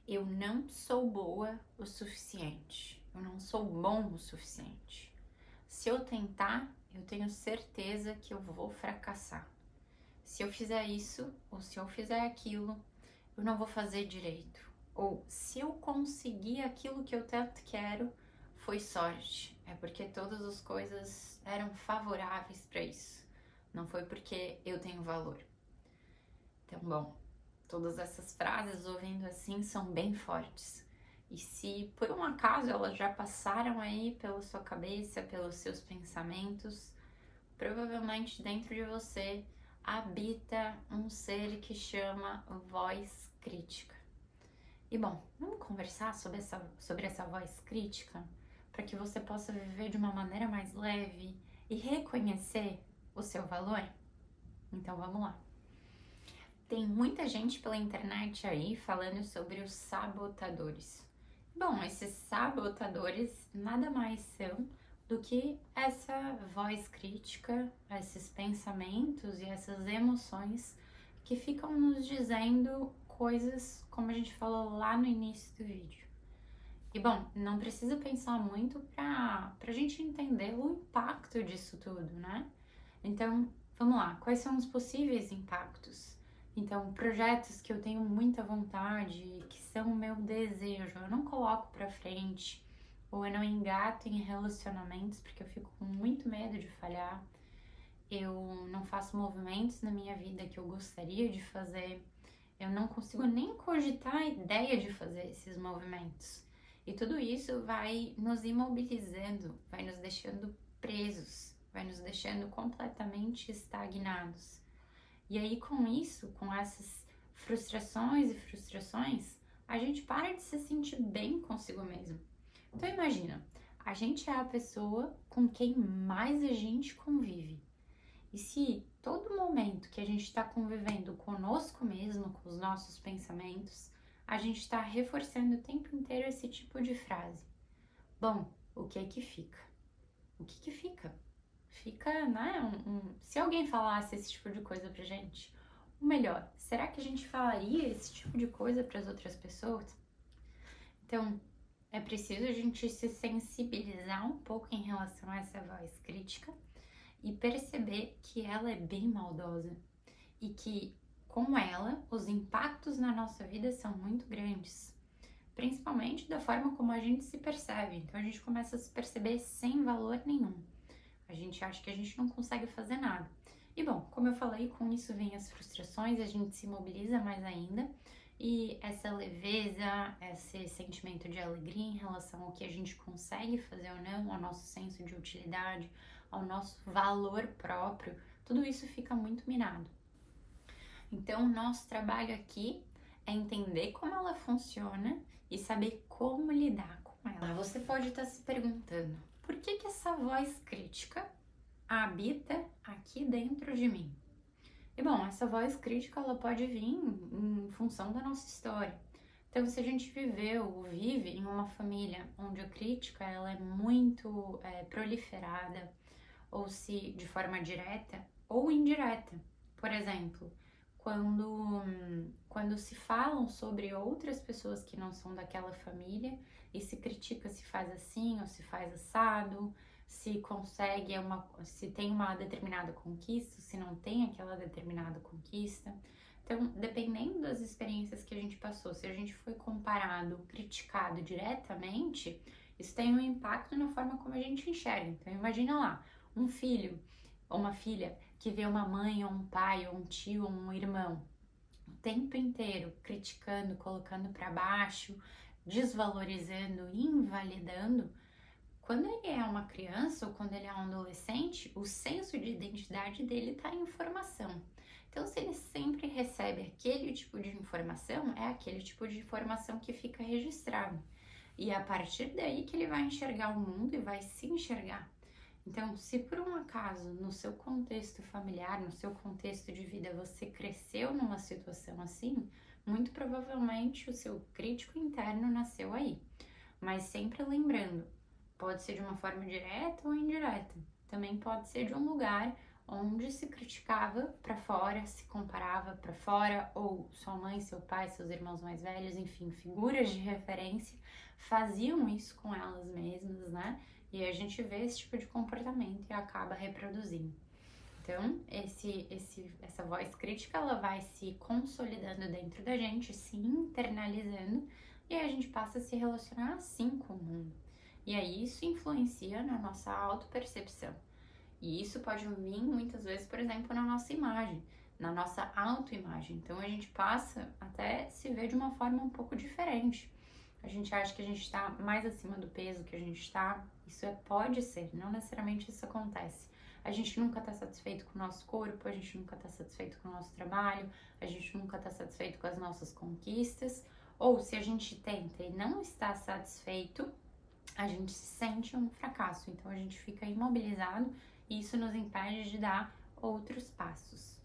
Eu não sou boa o suficiente. Eu não sou bom o suficiente. Se eu tentar, eu tenho certeza que eu vou fracassar. Se eu fizer isso ou se eu fizer aquilo, eu não vou fazer direito. Ou se eu conseguir aquilo que eu tanto quero, foi sorte. É porque todas as coisas eram favoráveis para isso. Não foi porque eu tenho valor. Então, bom, todas essas frases ouvindo assim são bem fortes. E se por um acaso elas já passaram aí pela sua cabeça, pelos seus pensamentos, provavelmente dentro de você habita um ser que chama voz crítica. E bom, vamos conversar sobre essa voz crítica para que você possa viver de uma maneira mais leve e reconhecer o seu valor? Então vamos lá. Tem muita gente pela internet aí falando sobre os sabotadores. Bom, esses sabotadores nada mais são do que essa voz crítica, esses pensamentos e essas emoções que ficam nos dizendo coisas como a gente falou lá no início do vídeo. E bom, não precisa pensar muito pra gente entender o impacto disso tudo, né? Então, vamos lá, quais são os possíveis impactos? Então, projetos que eu tenho muita vontade, que são o meu desejo, eu não coloco pra frente, ou eu não engato em relacionamentos porque eu fico com muito medo de falhar. Eu não faço movimentos na minha vida que eu gostaria de fazer. Eu não consigo nem cogitar a ideia de fazer esses movimentos. E tudo isso vai nos imobilizando, vai nos deixando presos, vai nos deixando completamente estagnados. E aí, com isso, com essas frustrações, a gente para de se sentir bem consigo mesmo. Então, imagina, a gente é a pessoa com quem mais a gente convive. E se todo momento que a gente está convivendo conosco mesmo, com os nossos pensamentos, a gente está reforçando o tempo inteiro esse tipo de frase. Bom, o que é que fica? O que que fica? Fica, né? Se alguém falasse esse tipo de coisa pra gente, ou melhor, será que a gente falaria esse tipo de coisa para as outras pessoas? Então, é preciso a gente se sensibilizar um pouco em relação a essa voz crítica e perceber que ela é bem maldosa e que com ela os impactos na nossa vida são muito grandes, principalmente da forma como a gente se percebe. Então a gente começa a se perceber sem valor nenhum. A gente acha que a gente não consegue fazer nada. E bom, como eu falei, com isso vem as frustrações, a gente se mobiliza mais ainda. E essa leveza, esse sentimento de alegria em relação ao que a gente consegue fazer ou não, ao nosso senso de utilidade, ao nosso valor próprio, tudo isso fica muito minado. Então, o nosso trabalho aqui é entender como ela funciona e saber como lidar com ela. Você pode estar se perguntando, por que essa voz crítica habita aqui dentro de mim? E bom, essa voz crítica ela pode vir em função da nossa história. Então, se a gente viveu ou vive em uma família onde a crítica ela é muito proliferada, ou se de forma direta ou indireta. Por exemplo, quando se falam sobre outras pessoas que não são daquela família e se critica se faz assim ou se faz assado, se consegue se tem uma determinada conquista, se não tem aquela determinada conquista. Então, dependendo das experiências que a gente passou, se a gente foi comparado, criticado diretamente, isso tem um impacto na forma como a gente enxerga. Então, imagina lá, um filho ou uma filha que vê uma mãe ou um pai ou um tio ou um irmão o tempo inteiro criticando, colocando para baixo, desvalorizando, invalidando. Quando ele é uma criança ou quando ele é um adolescente, o senso de identidade dele está em formação. Então, se ele sempre recebe aquele tipo de informação, é aquele tipo de informação que fica registrado. E é a partir daí que ele vai enxergar o mundo e vai se enxergar. Então, se por um acaso no seu contexto familiar, no seu contexto de vida, você cresceu numa situação assim, muito provavelmente o seu crítico interno nasceu aí. Mas sempre lembrando, pode ser de uma forma direta ou indireta. Também pode ser de um lugar onde se criticava pra fora, se comparava pra fora, ou sua mãe, seu pai, seus irmãos mais velhos, enfim, figuras de referência faziam isso com elas mesmas, né? E a gente vê esse tipo de comportamento e acaba reproduzindo. Então, essa voz crítica, ela vai se consolidando dentro da gente, se internalizando, e aí a gente passa a se relacionar assim com o mundo. E aí isso influencia na nossa autopercepção. E isso pode vir muitas vezes, por exemplo, na nossa imagem, na nossa autoimagem. Então a gente passa até se ver de uma forma um pouco diferente. A gente acha que a gente está mais acima do peso que a gente está. Pode ser, não necessariamente isso acontece. A gente nunca está satisfeito com o nosso corpo, a gente nunca está satisfeito com o nosso trabalho, a gente nunca está satisfeito com as nossas conquistas. Ou se a gente tenta e não está satisfeito, a gente se sente um fracasso. Então a gente fica imobilizado e isso nos impede de dar outros passos.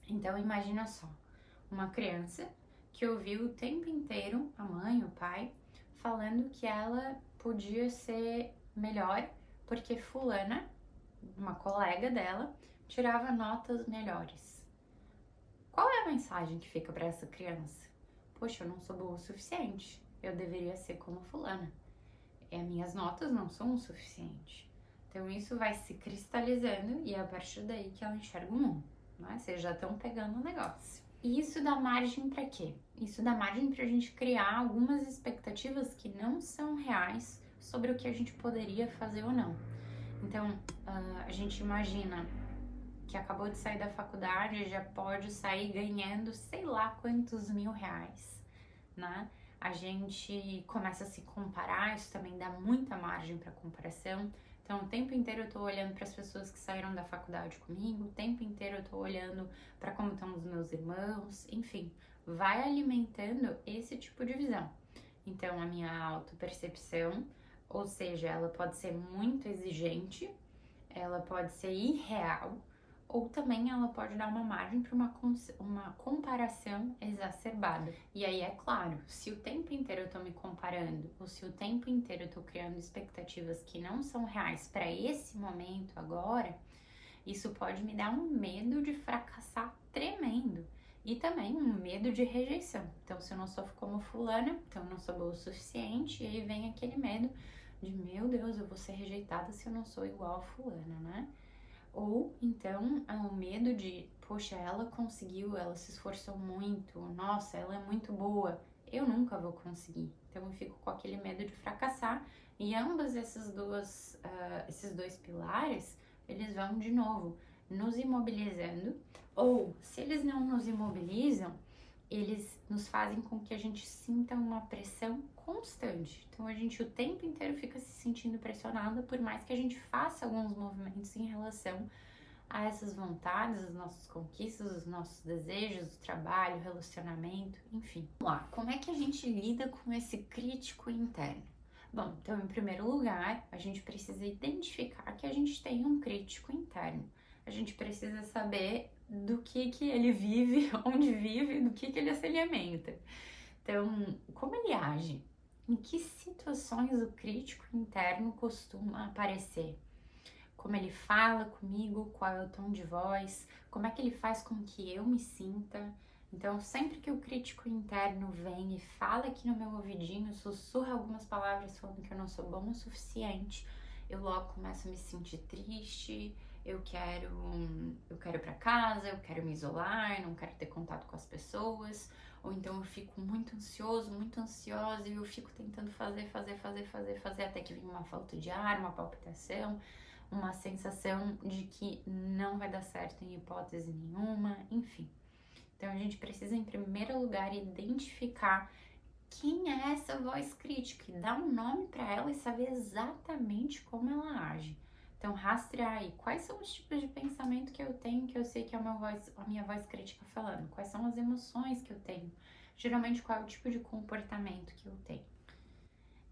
Então imagina só, uma criança que ouviu o tempo inteiro a mãe, o pai, falando que ela podia ser melhor porque fulana, uma colega dela, tirava notas melhores. Qual é a mensagem que fica para essa criança? Poxa, eu não sou boa o suficiente, eu deveria ser como fulana. Minhas notas não são o suficiente. Então isso vai se cristalizando e é a partir daí que ela enxerga o mundo, né? Vocês já estão pegando o negócio. E isso dá margem para quê? Isso dá margem para a gente criar algumas expectativas que não são reais sobre o que a gente poderia fazer ou não. Então, a gente imagina que acabou de sair da faculdade e já pode sair ganhando sei lá quantos R$1.000, né? A gente começa a se comparar, isso também dá muita margem para comparação. Então, o tempo inteiro eu tô olhando para as pessoas que saíram da faculdade comigo, o tempo inteiro eu tô olhando para como estão os meus irmãos, enfim, vai alimentando esse tipo de visão. Então, a minha autopercepção, ou seja, ela pode ser muito exigente, ela pode ser irreal, ou também ela pode dar uma margem para uma comparação exacerbada. E aí, é claro, se o tempo inteiro eu tô me comparando, ou se o tempo inteiro eu tô criando expectativas que não são reais para esse momento agora, isso pode me dar um medo de fracassar tremendo. E também um medo de rejeição. Então, se eu não sou como fulana, então eu não sou boa o suficiente, e aí vem aquele medo de, meu Deus, eu vou ser rejeitada se eu não sou igual a fulana, né? Ou então o medo de, poxa, ela conseguiu, ela se esforçou muito, nossa, ela é muito boa, eu nunca vou conseguir. Então eu fico com aquele medo de fracassar e ambos esses dois pilares, eles vão de novo nos imobilizando, ou se eles não nos imobilizam, eles nos fazem com que a gente sinta uma pressão constante. Então a gente o tempo inteiro fica se sentindo pressionada, por mais que a gente faça alguns movimentos em relação a essas vontades, as nossas conquistas, os nossos desejos, o trabalho, o relacionamento, enfim. Vamos lá, como é que a gente lida com esse crítico interno? Bom, então em primeiro lugar, a gente precisa identificar que a gente tem um crítico interno. A gente precisa saber do que ele vive, onde vive, do que ele se alimenta. Então, como ele age? Em que situações o crítico interno costuma aparecer? Como ele fala comigo, qual é o tom de voz, como é que ele faz com que eu me sinta. Então, sempre que o crítico interno vem e fala aqui no meu ouvidinho, sussurra algumas palavras falando que eu não sou bom o suficiente, eu logo começo a me sentir triste, eu quero ir pra casa, eu quero me isolar, não quero ter contato com as pessoas, ou então eu fico muito ansioso, muito ansiosa e eu fico tentando fazer até que vem uma falta de ar, uma palpitação, uma sensação de que não vai dar certo em hipótese nenhuma, enfim. Então a gente precisa, em primeiro lugar, identificar quem é essa voz crítica e dar um nome para ela e saber exatamente como ela age. Então, rastrear aí quais são os tipos de pensamento que eu tenho, que eu sei que é a minha voz crítica falando, quais são as emoções que eu tenho, geralmente qual é o tipo de comportamento que eu tenho.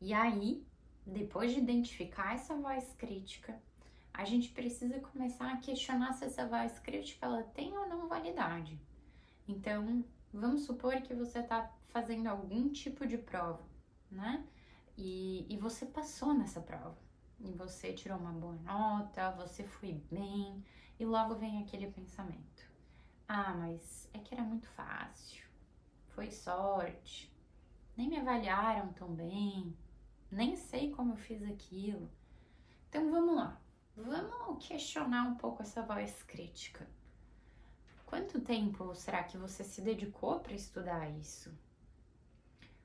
E aí, depois de identificar essa voz crítica, a gente precisa começar a questionar se essa voz crítica ela tem ou não validade. Então, vamos supor que você está fazendo algum tipo de prova, né? E você passou nessa prova. E você tirou uma boa nota, você foi bem, E logo vem aquele pensamento: ah, mas é que era muito fácil, foi sorte, nem me avaliaram tão bem, nem sei como eu fiz aquilo. Então vamos lá, vamos questionar um pouco essa voz crítica. Quanto tempo será que você se dedicou para estudar isso?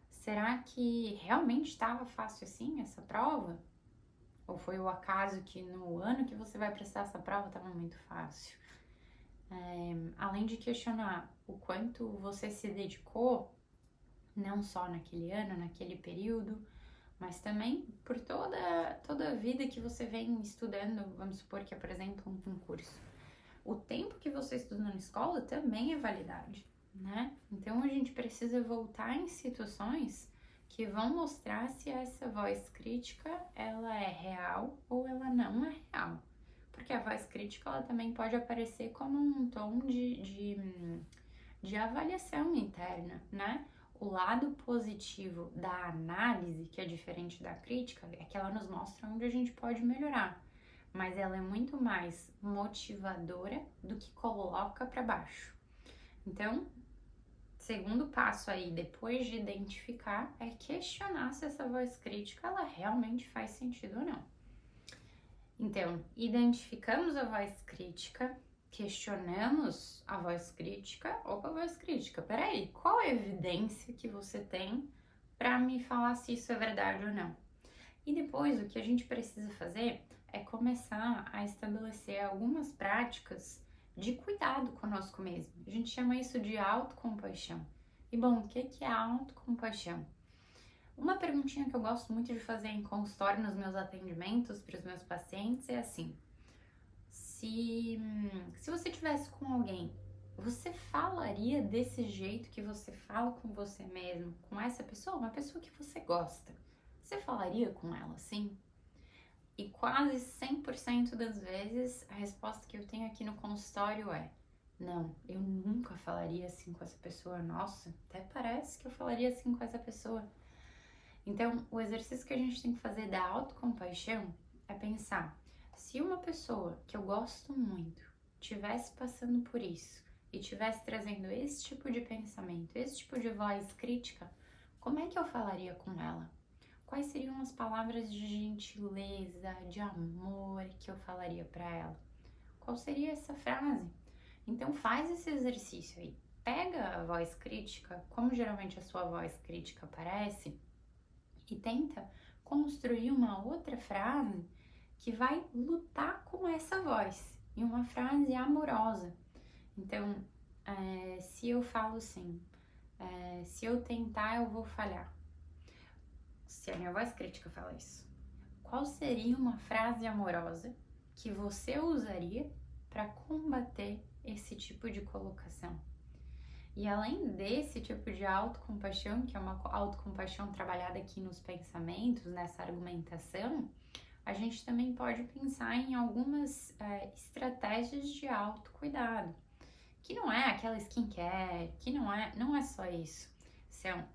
Será que realmente estava fácil assim essa prova? Ou foi o acaso que no ano que você vai prestar essa prova estava muito fácil? Além de questionar o quanto você se dedicou, não só naquele ano, naquele período, mas também por toda a vida que você vem estudando, vamos supor que é, por exemplo, um concurso. O tempo que você estuda na escola também é validade, né? Então a gente precisa voltar em situações que vão mostrar se essa voz crítica ela é real ou ela não é real. Porque a voz crítica ela também pode aparecer como um tom de avaliação interna, né? O lado positivo da análise, que é diferente da crítica, é que ela nos mostra onde a gente pode melhorar, mas ela é muito mais motivadora do que coloca para baixo. Então, segundo passo aí, depois de identificar, é questionar se essa voz crítica ela realmente faz sentido ou não. Então, identificamos a voz crítica, questionamos a voz crítica. Opa, voz crítica, peraí, qual a evidência que você tem para me falar se isso é verdade ou não? E depois, o que a gente precisa fazer é começar a estabelecer algumas práticas de cuidado conosco mesmo. A gente chama isso de autocompaixão. E bom, o que é autocompaixão? Uma perguntinha que eu gosto muito de fazer em consultório nos meus atendimentos para os meus pacientes é assim: se você tivesse com alguém, você falaria desse jeito que você fala com você mesmo, com essa pessoa, uma pessoa que você gosta? Você falaria com ela assim? E quase 100% das vezes a resposta que eu tenho aqui no consultório é: não, eu nunca falaria assim com essa pessoa. Nossa, até parece que eu falaria assim com essa pessoa. Então, o exercício que a gente tem que fazer da autocompaixão é pensar: se uma pessoa que eu gosto muito estivesse passando por isso e estivesse trazendo esse tipo de pensamento, esse tipo de voz crítica, como é que eu falaria com ela? Quais seriam as palavras de gentileza, de amor que eu falaria para ela? Qual seria essa frase? Então faz esse exercício aí. Pega a voz crítica, como geralmente a sua voz crítica aparece, e tenta construir uma outra frase que vai lutar com essa voz, e uma frase amorosa. Então, se eu falo assim, se eu tentar eu vou falhar. Se a minha voz crítica fala isso, qual seria uma frase amorosa que você usaria para combater esse tipo de colocação? E além desse tipo de autocompaixão, que é uma autocompaixão trabalhada aqui nos pensamentos, nessa argumentação, a gente também pode pensar em algumas estratégias de autocuidado, que não é aquela skincare, que não é só isso. São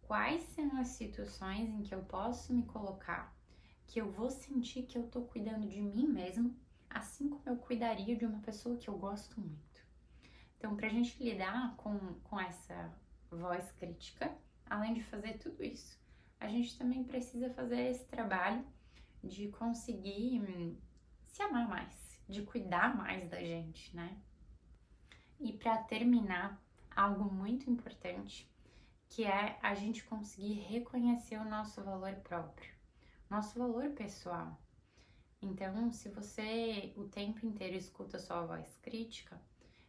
quais são as situações em que eu posso me colocar, que eu vou sentir que eu tô cuidando de mim mesmo, assim como eu cuidaria de uma pessoa que eu gosto muito. Então, para a gente lidar com essa voz crítica, além de fazer tudo isso, a gente também precisa fazer esse trabalho de conseguir se amar mais, de cuidar mais da gente, né? E para terminar, algo muito importante, que é a gente conseguir reconhecer o nosso valor próprio, nosso valor pessoal. Então, se você o tempo inteiro escuta a sua voz crítica,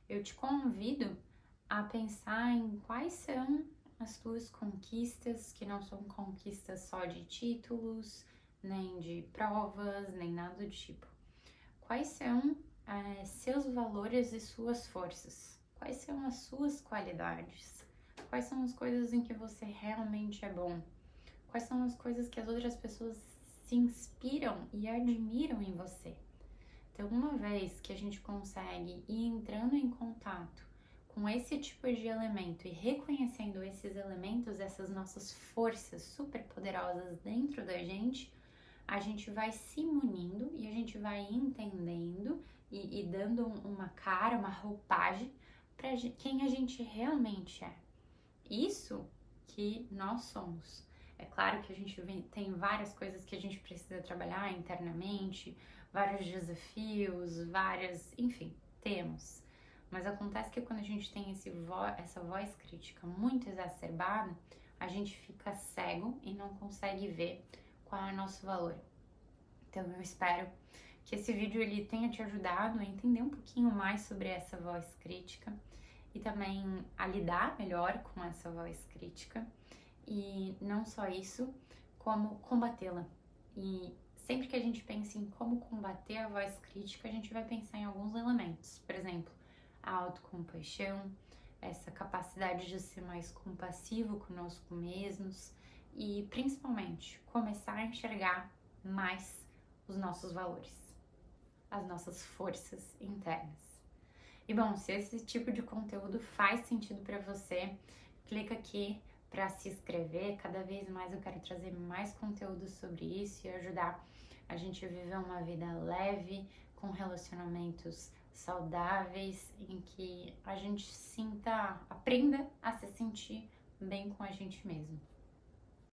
eu te convido a pensar em quais são as tuas conquistas, que não são conquistas só de títulos, nem de provas, nem nada do tipo. Quais são seus valores e suas forças? Quais são as suas qualidades? Quais são as coisas em que você realmente é bom? Quais são as coisas que as outras pessoas se inspiram e admiram em você? Então, uma vez que a gente consegue ir entrando em contato com esse tipo de elemento e reconhecendo esses elementos, essas nossas forças super poderosas dentro da gente, a gente vai se munindo e a gente vai entendendo e dando uma cara, uma roupagem para quem a gente realmente é. Isso que nós somos. É claro que a gente tem várias coisas que a gente precisa trabalhar internamente, vários desafios, enfim, temos. Mas acontece que quando a gente tem essa voz crítica muito exacerbada, a gente fica cego e não consegue ver qual é o nosso valor. Então eu espero que esse vídeo ele tenha te ajudado a entender um pouquinho mais sobre essa voz crítica e também a lidar melhor com essa voz crítica. E não só isso, como combatê-la. E sempre que a gente pensa em como combater a voz crítica, a gente vai pensar em alguns elementos. Por exemplo, a autocompaixão, essa capacidade de ser mais compassivo conosco mesmos e, principalmente, começar a enxergar mais os nossos valores, as nossas forças internas. E bom, se esse tipo de conteúdo faz sentido para você, clica aqui para se inscrever. Cada vez mais eu quero trazer mais conteúdo sobre isso e ajudar a gente a viver uma vida leve, com relacionamentos saudáveis, em que a gente aprenda a se sentir bem com a gente mesmo.